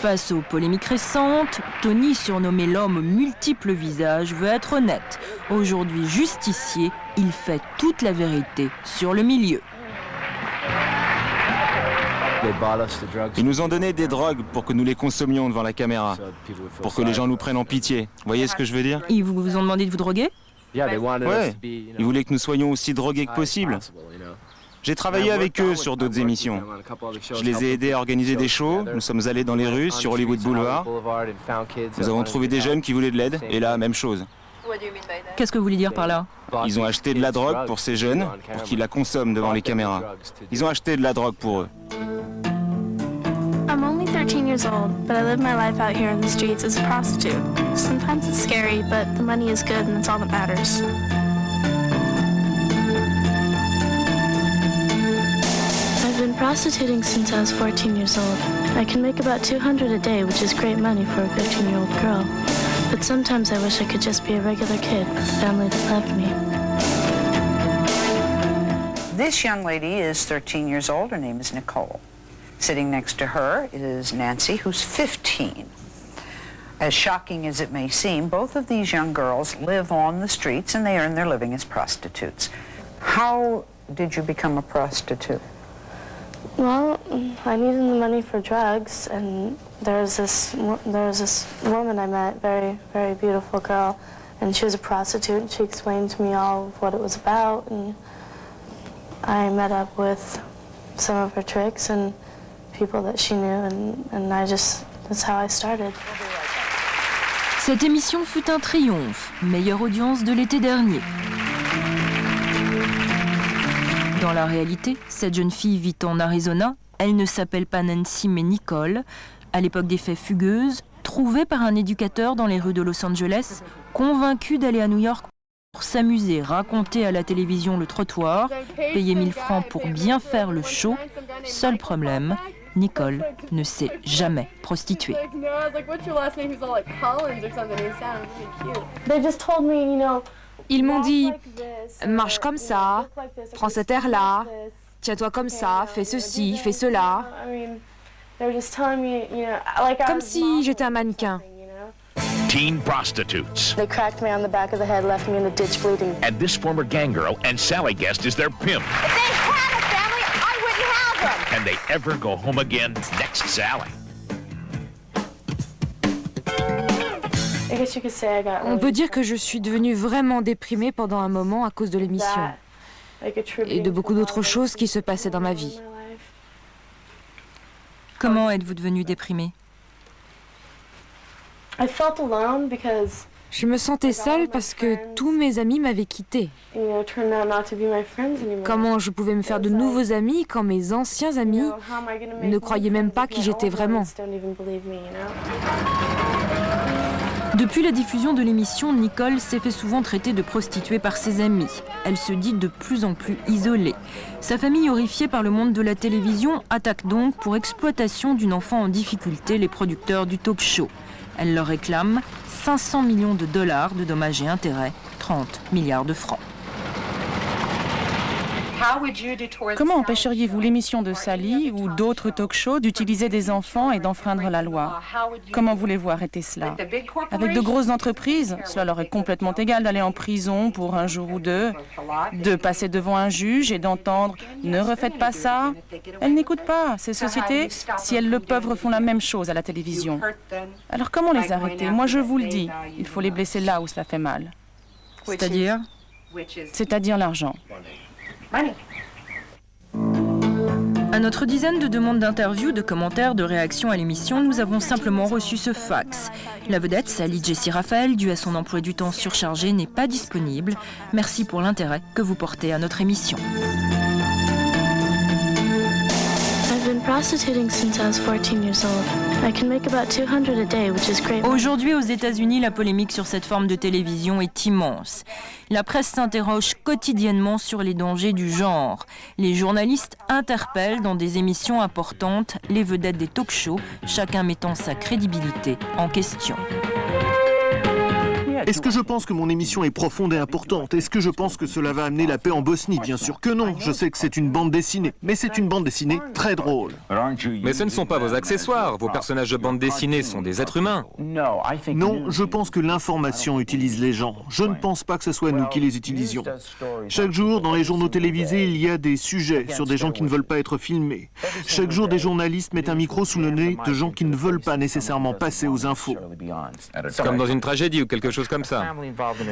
[SPEAKER 6] Face aux polémiques récentes, Tony, surnommé l'homme aux multiples visages, veut être honnête. Aujourd'hui justicier, il fait toute la vérité sur le milieu.
[SPEAKER 8] Ils nous ont donné des drogues pour que nous les consommions devant la caméra, pour que les gens nous prennent en pitié. Vous voyez ce que je veux dire?
[SPEAKER 6] Ils vous ont demandé de vous droguer?
[SPEAKER 8] Ouais, ils voulaient que nous soyons aussi drogués que possible. J'ai travaillé avec eux sur d'autres émissions. Je les ai aidés à organiser des shows, nous sommes allés dans les rues, sur Hollywood Boulevard. Nous avons trouvé des jeunes qui voulaient de l'aide, et là, même chose.
[SPEAKER 6] Qu'est-ce que vous voulez dire par là?
[SPEAKER 8] Ils ont acheté de la drogue pour ces jeunes, pour qu'ils la consomment devant les caméras. Ils ont acheté de la drogue pour eux.
[SPEAKER 18] I'm only 13 years old, but I live my life out here in the streets as a prostitute. Sometimes it's scary, but the money is good and that's all that matters. I've been prostituting since I was 14 years old. I can make about $200 a day, which is great money for a 15-year-old girl. But sometimes I wish I could just be a regular kid with a family that loved me.
[SPEAKER 19] This young lady is 13 years old. Her name is Nicole. Sitting next to her is Nancy, who's 15. As shocking as it may seem, both of these young girls live on the streets and they earn their living as prostitutes. How did you become a prostitute?
[SPEAKER 18] Well, I needed the money for drugs, and there was this woman I met, very, very beautiful girl, and she was a prostitute, and she explained to me all of what it was about, and I met up with some of her tricks and people that she knew, and that's how I started.
[SPEAKER 6] Cette émission fut un triomphe, meilleure audience de l'été dernier. Dans la réalité, cette jeune fille vit en Arizona. Elle ne s'appelle pas Nancy mais Nicole. À l'époque des faits, fugueuse, trouvée par un éducateur dans les rues de Los Angeles, convaincue d'aller à New York pour s'amuser, raconter à la télévision le trottoir, payer 1000 francs pour bien faire le show. Seul problème, Nicole ne s'est jamais prostituée.
[SPEAKER 21] Ils m'ont dit, marche comme ça, prends cet air-là, tiens-toi comme ça, fais ceci, fais cela. Comme si j'étais un mannequin.
[SPEAKER 20] Teen prostitutes.
[SPEAKER 18] They cracked me on the back of the head, left me in the ditch bleeding.
[SPEAKER 20] And this former gang girl and Sally Guest is their pimp.
[SPEAKER 2] If they had a family, I wouldn't have them.
[SPEAKER 20] Can they ever go home again? Next Sally.
[SPEAKER 21] On peut dire que je suis devenue vraiment déprimée pendant un moment à cause de l'émission et de beaucoup d'autres choses qui se passaient dans ma vie.
[SPEAKER 6] Comment êtes-vous devenue déprimée?
[SPEAKER 21] Je me sentais seule parce que tous mes amis m'avaient quittée. Comment je pouvais me faire de nouveaux amis quand mes anciens amis ne croyaient même pas qui j'étais vraiment?
[SPEAKER 6] Depuis la diffusion de l'émission, Nicole s'est fait souvent traiter de prostituée par ses amis. Elle se dit de plus en plus isolée. Sa famille, horrifiée par le monde de la télévision, attaque donc pour exploitation d'une enfant en difficulté les producteurs du talk show. Elle leur réclame 500 millions de dollars de dommages et intérêts, 30 milliards de francs.
[SPEAKER 4] Comment empêcheriez-vous l'émission de Sally ou d'autres talk-shows d'utiliser des enfants et d'enfreindre la loi? Comment voulez-vous arrêter cela? Avec de grosses entreprises, cela leur est complètement égal d'aller en prison pour un jour ou deux, de passer devant un juge et d'entendre « ne refaites pas ça ». Elles n'écoutent pas. Ces sociétés, si elles le peuvent, refont la même chose à la télévision. Alors comment les arrêter? Moi je vous le dis, il faut les blesser là où cela fait mal.
[SPEAKER 6] C'est-à-dire?
[SPEAKER 4] C'est-à-dire l'argent.
[SPEAKER 6] À notre dizaine de demandes d'interviews, de commentaires, de réactions à l'émission, nous avons simplement reçu ce fax. La vedette, Sally Jessy Raphael, due à son emploi du temps surchargé, n'est pas disponible. Merci pour l'intérêt que vous portez à notre émission. Aujourd'hui, aux États-Unis, la polémique sur cette forme de télévision est immense. La presse s'interroge quotidiennement sur les dangers du genre. Les journalistes interpellent dans des émissions importantes les vedettes des talk-shows, chacun mettant sa crédibilité en question.
[SPEAKER 24] Est-ce que je pense que mon émission est profonde et importante? Est-ce que je pense que cela va amener la paix en Bosnie? Bien sûr que non. Je sais que c'est une bande dessinée, mais c'est une bande dessinée très drôle.
[SPEAKER 17] Mais ce ne sont pas vos accessoires. Vos personnages de bande dessinée sont des êtres humains.
[SPEAKER 24] Non, je pense que l'information utilise les gens. Je ne pense pas que ce soit nous qui les utilisions. Chaque jour, dans les journaux télévisés, il y a des sujets sur des gens qui ne veulent pas être filmés. Chaque jour, des journalistes mettent un micro sous le nez de gens qui ne veulent pas nécessairement passer aux infos.
[SPEAKER 17] Comme dans une tragédie ou quelque chose comme ça.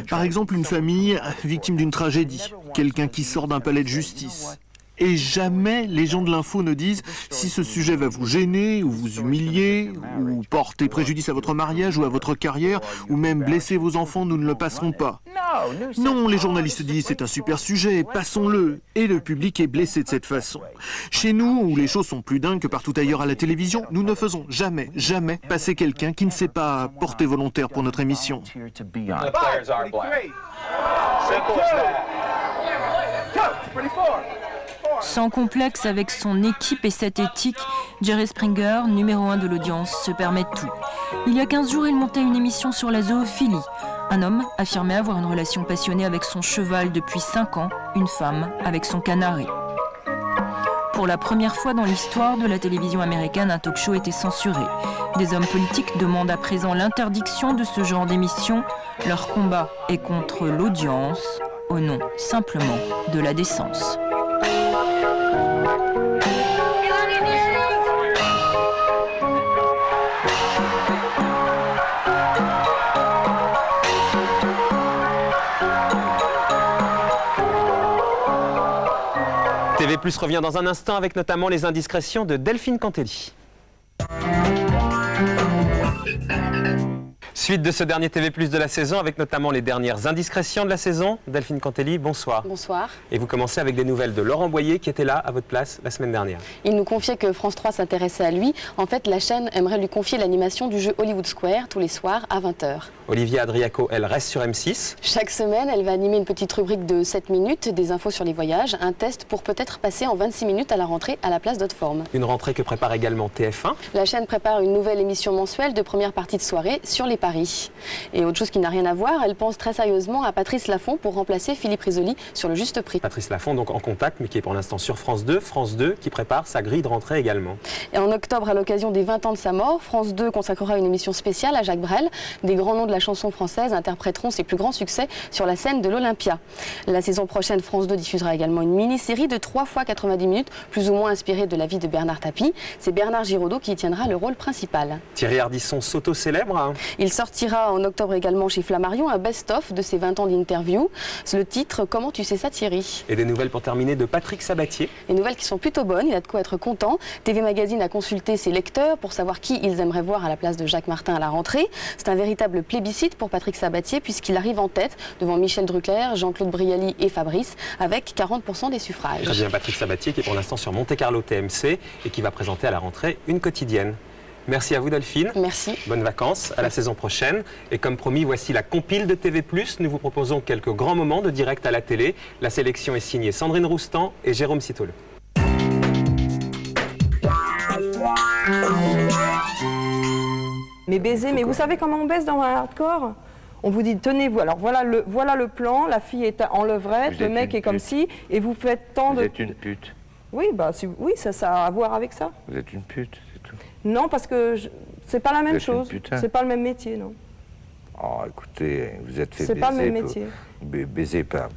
[SPEAKER 24] Par exemple, une famille victime d'une tragédie, quelqu'un qui sort d'un palais de justice. Et jamais les gens de l'info ne disent si ce sujet va vous gêner ou vous humilier ou porter préjudice à votre mariage ou à votre carrière ou même blesser vos enfants, nous ne le passerons pas. Non, les journalistes disent c'est un super sujet, passons-le. Et le public est blessé de cette façon. Chez nous, où les choses sont plus dingues que partout ailleurs à la télévision, nous ne faisons jamais passer quelqu'un qui ne sait pas porter volontaire pour notre émission.
[SPEAKER 6] Sans complexe avec son équipe et cette éthique, Jerry Springer, numéro 1 de l'audience, se permet tout. Il y a 15 jours, il montait une émission sur la zoophilie. Un homme affirmait avoir une relation passionnée avec son cheval depuis 5 ans, une femme avec son canari. Pour la première fois dans l'histoire de la télévision américaine, un talk-show était censuré. Des hommes politiques demandent à présent l'interdiction de ce genre d'émission. Leur combat est contre l'audience, au nom simplement de la décence.
[SPEAKER 1] TV+ revient dans un instant avec notamment les indiscrétions de Delphine Cantelli. Suite de ce dernier TV+ de la saison avec notamment les dernières indiscrétions de la saison. Delphine Cantelli, bonsoir.
[SPEAKER 3] Bonsoir.
[SPEAKER 1] Et vous commencez avec des nouvelles de Laurent Boyer qui était là à votre place la semaine dernière.
[SPEAKER 3] Il nous confiait que France 3 s'intéressait à lui. En fait, la chaîne aimerait lui confier l'animation du jeu Hollywood Square tous les soirs à 20h.
[SPEAKER 1] Olivia Adriaco, elle reste sur M6.
[SPEAKER 3] Chaque semaine, elle va animer une petite rubrique de 7 minutes, des infos sur les voyages, un test pour peut-être passer en 26 minutes à la rentrée à la place d'Haute-Forme.
[SPEAKER 1] Une rentrée que prépare également TF1.
[SPEAKER 3] La chaîne prépare une nouvelle émission mensuelle de première partie de soirée sur les paris. Et autre chose qui n'a rien à voir, elle pense très sérieusement à Patrice Laffont pour remplacer Philippe Risoli sur le juste prix.
[SPEAKER 1] Patrice Laffont donc en contact, mais qui est pour l'instant sur France 2. France 2 qui prépare sa grille de rentrée également.
[SPEAKER 3] Et en octobre, à l'occasion des 20 ans de sa mort, France 2 consacrera une émission spéciale à Jacques Brel. Des grands noms de la chanson française interpréteront ses plus grands succès sur la scène de l'Olympia. La saison prochaine, France 2 diffusera également une mini-série de 3 fois 90 minutes, plus ou moins inspirée de la vie de Bernard Tapie. C'est Bernard Giraudot qui y tiendra le rôle principal.
[SPEAKER 1] Thierry Ardisson s'auto-célèbre.
[SPEAKER 3] Il sortira en octobre également chez Flammarion un best-of de ses 20 ans d'interview. C'est le titre « Comment tu sais ça, Thierry ?»
[SPEAKER 1] Et des nouvelles pour terminer de Patrick Sabatier.
[SPEAKER 3] Des nouvelles qui sont plutôt bonnes, il a de quoi être content. TV Magazine a consulté ses lecteurs pour savoir qui ils aimeraient voir à la place de Jacques Martin à la rentrée. C'est un véritable plébiscite pour Patrick Sabatier puisqu'il arrive en tête devant Michel Drucker, Jean-Claude Brialy et Fabrice avec 40% des suffrages.
[SPEAKER 1] Très bien, Patrick Sabatier qui est pour l'instant sur Monte Carlo TMC et qui va présenter à la rentrée une quotidienne. Merci à vous Delphine.
[SPEAKER 3] Merci.
[SPEAKER 1] Bonnes vacances, à la saison prochaine. Et comme promis, voici la compile de TV+. Nous vous proposons quelques grands moments de direct à la télé. La sélection est signée Sandrine Roustan et Jérôme Citolo.
[SPEAKER 10] Mais baiser, mais vous savez comment on baise dans un hardcore? On vous dit, tenez-vous, alors voilà le plan, la fille est en levrette, le mec est comme ci, et vous faites tant de...
[SPEAKER 15] Vous êtes une pute.
[SPEAKER 10] Oui, bah, oui, ça a à voir avec ça.
[SPEAKER 15] Vous êtes une pute, c'est tout.
[SPEAKER 10] Non, parce que c'est pas la même chose.
[SPEAKER 15] Putain.
[SPEAKER 10] C'est pas le même métier, non.
[SPEAKER 15] Oh, écoutez, vous êtes fait
[SPEAKER 10] C'est
[SPEAKER 15] baiser.
[SPEAKER 10] pas le même métier.
[SPEAKER 15] Baiser par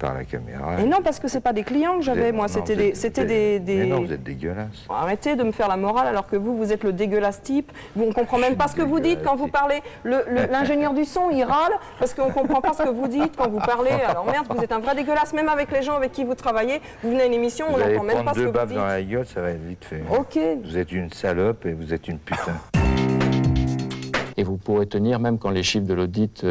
[SPEAKER 15] la caméra.
[SPEAKER 10] Et non, parce que c'est pas des clients que j'avais, moi, c'était des...
[SPEAKER 15] Mais non, vous êtes dégueulasse.
[SPEAKER 10] Arrêtez de me faire la morale alors que vous êtes le dégueulasse type. On ne comprend même pas ce que vous dites quand vous parlez. L'ingénieur du son, il râle parce qu'on ne comprend pas ce que vous dites quand vous parlez. Alors merde, vous êtes un vrai dégueulasse, même avec les gens avec qui vous travaillez. Vous venez à une émission, on n'entend même pas ce que vous dites.
[SPEAKER 15] Vous allez prendre 2 baffes dans la gueule, ça va être vite fait.
[SPEAKER 10] Ok.
[SPEAKER 15] Vous êtes une salope et vous êtes une putain.
[SPEAKER 11] Et vous pourrez tenir même quand les chiffres de l'audit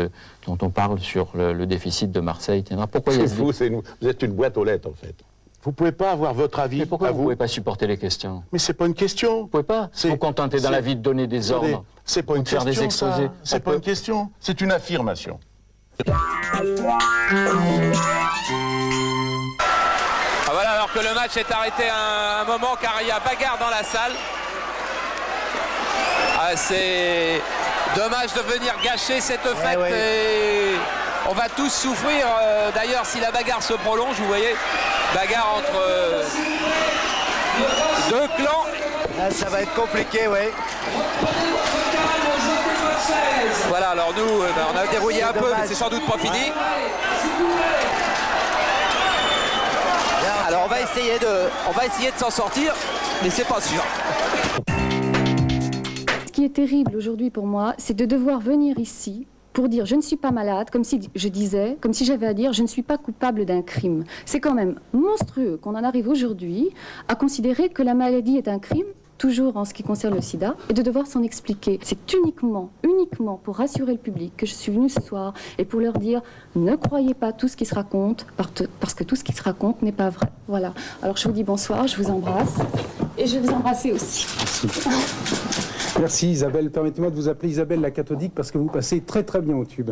[SPEAKER 11] dont on parle sur le déficit de Marseille tiendra. Pourquoi
[SPEAKER 13] c'est vous, c'est nous. Vous êtes une boîte aux lettres, en fait. Vous pouvez pas avoir votre avis.
[SPEAKER 11] Mais pourquoi vous ne pouvez pas supporter les questions?
[SPEAKER 13] Mais c'est pas une question.
[SPEAKER 11] Vous pouvez pas vous contenter dans la vie de donner des ordres.
[SPEAKER 13] C'est pas une question. Faire des exposés. C'est pas une question. C'est une affirmation.
[SPEAKER 22] Ah voilà, alors que le match est arrêté à un moment car il y a bagarre dans la salle. Ah, c'est dommage de venir gâcher cette fête et on va tous souffrir. D'ailleurs, si la bagarre se prolonge, vous voyez, bagarre entre 2 clans.
[SPEAKER 15] Ah, ça va être compliqué, oui.
[SPEAKER 22] Voilà, alors nous, on a dérouillé un peu, mais c'est sans doute pas fini. Alors on va essayer de s'en sortir, mais c'est pas sûr.
[SPEAKER 23] Ce qui est terrible aujourd'hui pour moi, c'est de devoir venir ici pour dire je ne suis pas malade, comme si j'avais à dire je ne suis pas coupable d'un crime. C'est quand même monstrueux qu'on en arrive aujourd'hui à considérer que la maladie est un crime, toujours en ce qui concerne le sida, et de devoir s'en expliquer. C'est uniquement pour rassurer le public que je suis venue ce soir et pour leur dire ne croyez pas tout ce qui se raconte, parce que tout ce qui se raconte n'est pas vrai. Voilà. Alors je vous dis bonsoir, je vous embrasse, et je vais vous embrasser aussi.
[SPEAKER 25] Merci Isabelle. Permettez-moi de vous appeler Isabelle la cathodique parce que vous passez très très bien au tube.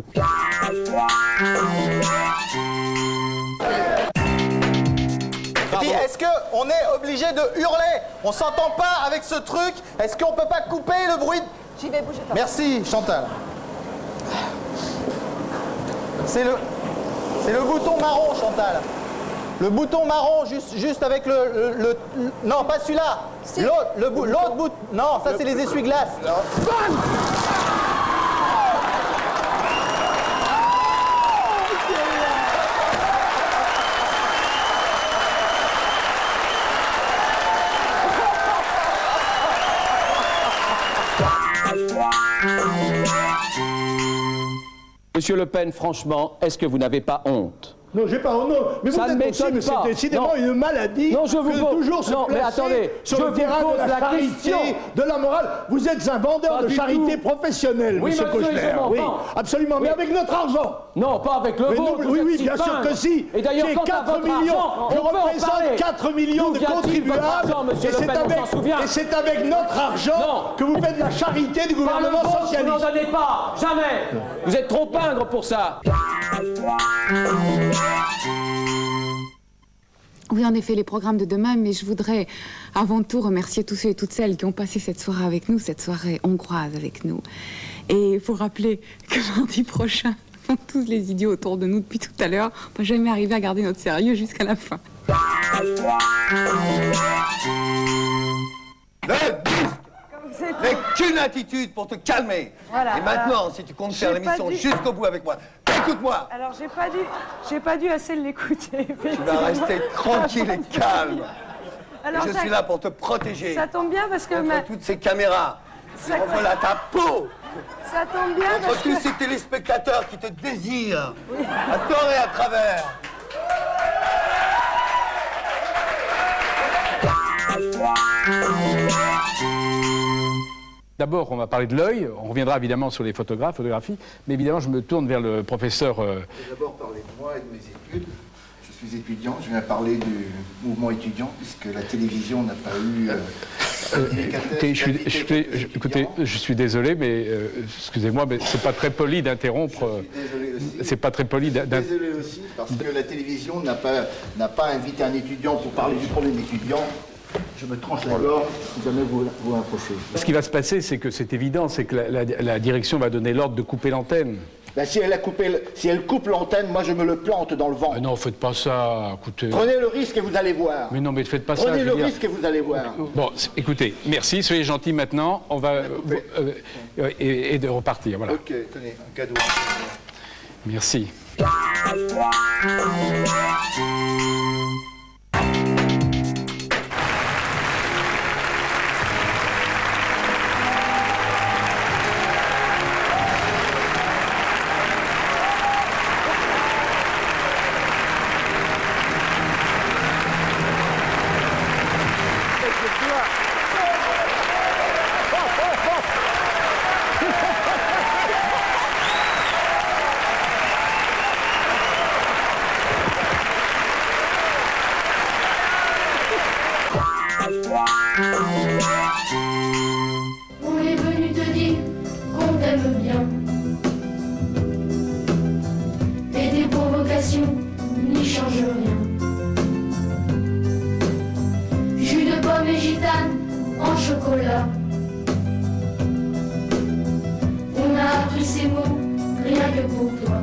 [SPEAKER 26] Est-ce qu'on est obligé de hurler? On s'entend pas avec ce truc? Est-ce qu'on peut pas couper le bruit?
[SPEAKER 2] J'y vais, bougez pas.
[SPEAKER 26] Merci Chantal. C'est le bouton marron, Chantal. Le bouton marron, juste avec le non, pas celui-là. Si. L'autre bouton. Non, ça c'est les essuie-glaces.
[SPEAKER 27] Monsieur Le Pen, franchement, est-ce que vous n'avez pas honte?
[SPEAKER 28] Non, j'ai pas honte, non. Mais
[SPEAKER 27] ça ne m'étonne pas.
[SPEAKER 28] C'est décidément une maladie.
[SPEAKER 27] Non, je vous pose.
[SPEAKER 28] Toujours se
[SPEAKER 27] non, mais
[SPEAKER 28] placer
[SPEAKER 27] attendez,
[SPEAKER 28] sur le terrain de la charité, de la morale. Vous êtes un vendeur de charité professionnel,
[SPEAKER 27] oui,
[SPEAKER 28] monsieur Kouchner. Oui, absolument, mais avec notre argent.
[SPEAKER 27] Non, pas avec le vôtre.
[SPEAKER 28] Oui, bien sûr que si.
[SPEAKER 27] Et d'ailleurs,
[SPEAKER 28] j'ai 4 millions. Je représente 4 millions de contribuables. Et c'est avec notre argent que vous faites la charité du gouvernement socialiste.
[SPEAKER 27] Vous n'en donnez pas, jamais. Vous êtes trop pingre pour ça.
[SPEAKER 29] Oui, en effet, les programmes de demain, mais je voudrais avant tout remercier tous ceux et toutes celles qui ont passé cette soirée avec nous, cette soirée hongroise avec nous. Et il faut rappeler que mardi prochain, font tous les idiots autour de nous depuis tout à l'heure. On va jamais arriver à garder notre sérieux jusqu'à la fin.
[SPEAKER 26] Mais qu'une attitude pour te calmer.
[SPEAKER 10] Voilà,
[SPEAKER 26] et maintenant, si tu comptes faire l'émission jusqu'au bout avec moi, écoute-moi.
[SPEAKER 10] Alors j'ai pas dû assez l'écouter.
[SPEAKER 26] Tu vas rester tranquille et calme.
[SPEAKER 10] Alors,
[SPEAKER 26] et je suis là pour te protéger.
[SPEAKER 10] Ça tombe bien parce que
[SPEAKER 26] contre toutes ces caméras. Envoie-la ta peau.
[SPEAKER 10] Ça tombe bien
[SPEAKER 26] contre tous ces téléspectateurs qui te désirent à tort et à travers.
[SPEAKER 25] D'abord, on va parler de l'œil. On reviendra évidemment sur les photographies. Mais évidemment, je me tourne vers le professeur...
[SPEAKER 12] Je vais d'abord parler de moi et de mes études. Je suis étudiant. Je viens parler du mouvement étudiant, puisque la télévision n'a pas eu
[SPEAKER 27] Écoutez, je suis désolé, mais excusez-moi, mais c'est pas très poli d'interrompre. C'est pas très poli d'interrompre.
[SPEAKER 12] Désolé aussi, parce que la télévision n'a pas invité un étudiant pour parler du problème étudiant. Je me tranche la gorge si jamais vous approchez.
[SPEAKER 27] Ce qui va se passer, c'est que c'est évident, c'est que la direction va donner l'ordre de couper l'antenne.
[SPEAKER 12] Ben, si elle coupe l'antenne, moi je me le plante dans le ventre.
[SPEAKER 27] Non, faites pas ça, écoutez.
[SPEAKER 12] Prenez le risque et vous allez voir.
[SPEAKER 27] Mais non, mais faites pas ça.
[SPEAKER 12] Prenez le risque et vous allez voir.
[SPEAKER 27] Bon, écoutez, merci, soyez gentils maintenant. On va et de repartir, voilà.
[SPEAKER 12] Ok, tenez, un cadeau.
[SPEAKER 27] Merci.
[SPEAKER 5] On est venu te dire qu'on t'aime bien. Et des provocations n'y changent rien. Jus de pomme et gitane en chocolat. On a appris ces mots rien que pour toi.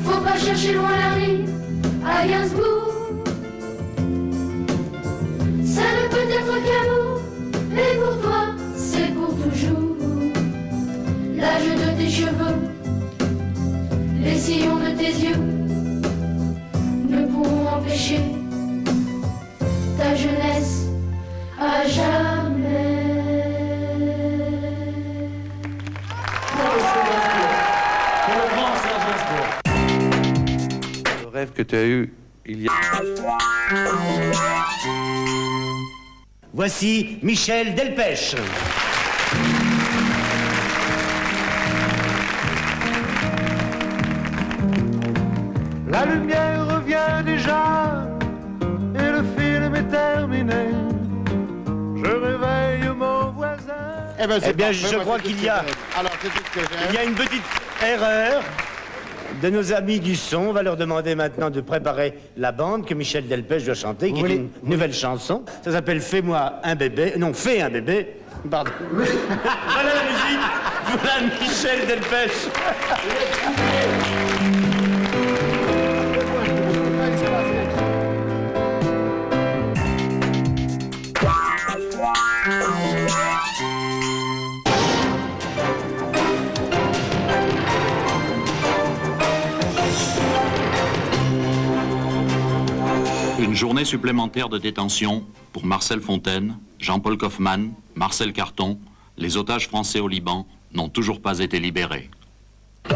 [SPEAKER 5] Faut pas chercher loin la rime à Gainsbourg. Ça ne peut être qu'un mot, mais pour toi, c'est pour toujours. L'âge de tes cheveux, les sillons de tes yeux ne pourront empêcher ta jeunesse à jamais.
[SPEAKER 7] Le rêve que tu as eu il y a...
[SPEAKER 8] Voici Michel Delpech.
[SPEAKER 9] La lumière revient déjà et le film est terminé. Je réveille mon voisin.
[SPEAKER 8] Eh bien, je crois qu'il y a... Il y a une petite erreur de nos amis du son. On va leur demander maintenant de préparer la bande que Michel Delpech doit chanter, qui est une nouvelle chanson. Ça s'appelle Fais-moi un bébé. Non, Fais un bébé. Pardon. Voilà la musique. Voilà Michel Delpech.
[SPEAKER 14] Une journée supplémentaire de détention pour Marcel Fontaine, Jean-Paul Kaufmann, Marcel Carton. Les otages français au Liban n'ont toujours pas été libérés.
[SPEAKER 16] Je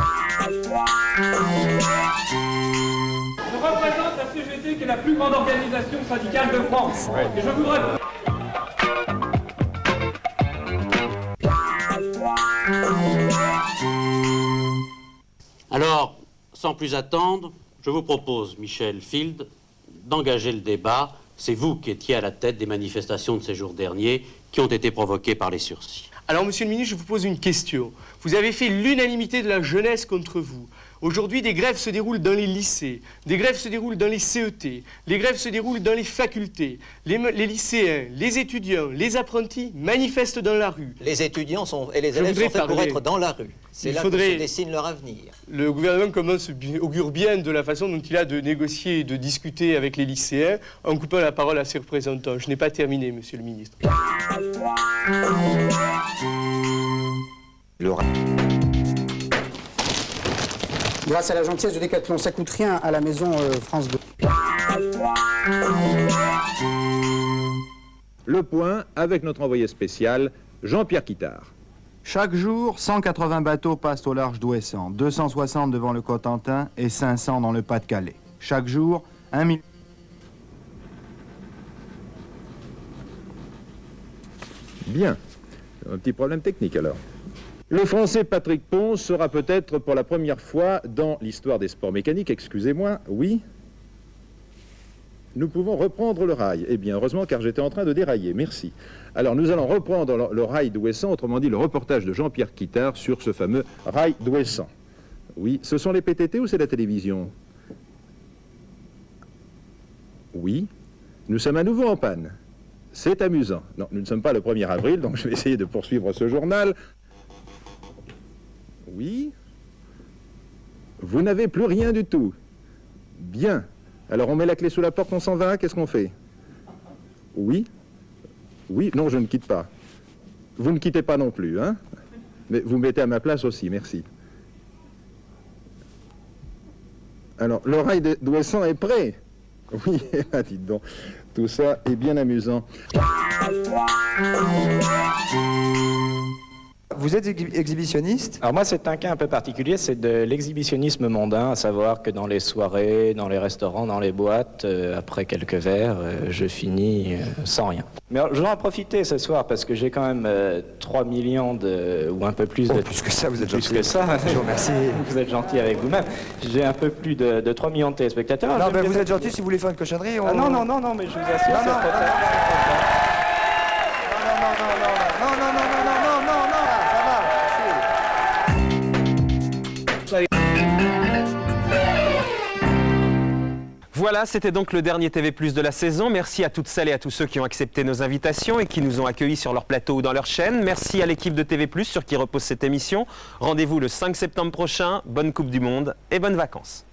[SPEAKER 16] représente la CGT qui est la plus grande organisation syndicale de France. Et je voudrais...
[SPEAKER 18] Alors, sans plus attendre, je vous propose, Michel Field, d'engager le débat. C'est vous qui étiez à la tête des manifestations de ces jours derniers qui ont été provoquées par les sursis.
[SPEAKER 19] Alors, monsieur le ministre, je vous pose une question. Vous avez fait l'unanimité de la jeunesse contre vous. Aujourd'hui, des grèves se déroulent dans les lycées, des grèves se déroulent dans les CET, les grèves se déroulent dans les facultés. Les lycéens, les étudiants, les apprentis manifestent dans la rue.
[SPEAKER 20] Les étudiants et les élèves sont faits pour être dans la rue. C'est là que se dessine leur avenir.
[SPEAKER 19] Le gouvernement augure bien de la façon dont il a de négocier et de discuter avec les lycéens en coupant la parole à ses représentants. Je n'ai pas terminé, monsieur le ministre.
[SPEAKER 30] Grâce à la gentillesse de Décathlon, ça coûte rien à la maison France 2.
[SPEAKER 31] Le point avec notre envoyé spécial, Jean-Pierre Quittard.
[SPEAKER 32] Chaque jour, 180 bateaux passent au large d'Ouessant, 260 devant le Cotentin et 500 dans le Pas-de-Calais. Chaque jour, 1 million...
[SPEAKER 31] Bien. Un petit problème technique alors. Le Français Patrick Pons sera peut-être pour la première fois dans l'histoire des sports mécaniques, excusez-moi, oui. nous pouvons reprendre le rail. Eh bien, heureusement, car j'étais en train de dérailler. Merci. Alors, nous allons reprendre le rail d'Ouessant, autrement dit, le reportage de Jean-Pierre Quittard sur ce fameux rail d'Ouessant. Oui, ce sont les PTT ou c'est la télévision? Oui, nous sommes à nouveau en panne. C'est amusant. Non, nous ne sommes pas le 1er avril, donc je vais essayer de poursuivre ce journal. Oui. Vous n'avez plus rien du tout. Bien. Alors on met la clé sous la porte, on s'en va, qu'est-ce qu'on fait? Oui. Oui, non, je ne quitte pas. Vous ne quittez pas non plus, hein? Mais vous mettez à ma place aussi, merci. Alors, le rail d'Ouessant est prêt. Oui, dites donc, tout ça est bien amusant.
[SPEAKER 1] Vous êtes exhibitionniste?
[SPEAKER 3] Alors moi, c'est un cas un peu particulier, c'est de l'exhibitionnisme mondain, à savoir que dans les soirées, dans les restaurants, dans les boîtes, après quelques verres, je finis sans rien. Mais alors, je vais en profiter ce soir parce que j'ai quand même 3 millions ou un peu plus de...
[SPEAKER 1] plus que ça, vous êtes gentil.
[SPEAKER 3] Plus que ça.
[SPEAKER 1] Je vous remercie.
[SPEAKER 3] Vous êtes gentil avec vous-même. J'ai un peu plus de 3 millions de téléspectateurs.
[SPEAKER 1] Non, mais vous êtes gentil si vous voulez faire une cochonnerie.
[SPEAKER 3] Ah, non, mais je vous assure, c'est trop tard.
[SPEAKER 4] Voilà, c'était donc le dernier TV+ de la saison. Merci à toutes celles et à tous ceux qui ont accepté nos invitations et qui nous ont accueillis sur leur plateau ou dans leur chaîne. Merci à l'équipe de TV+, sur qui repose cette émission. Rendez-vous le 5 septembre prochain. Bonne Coupe du Monde et bonnes vacances.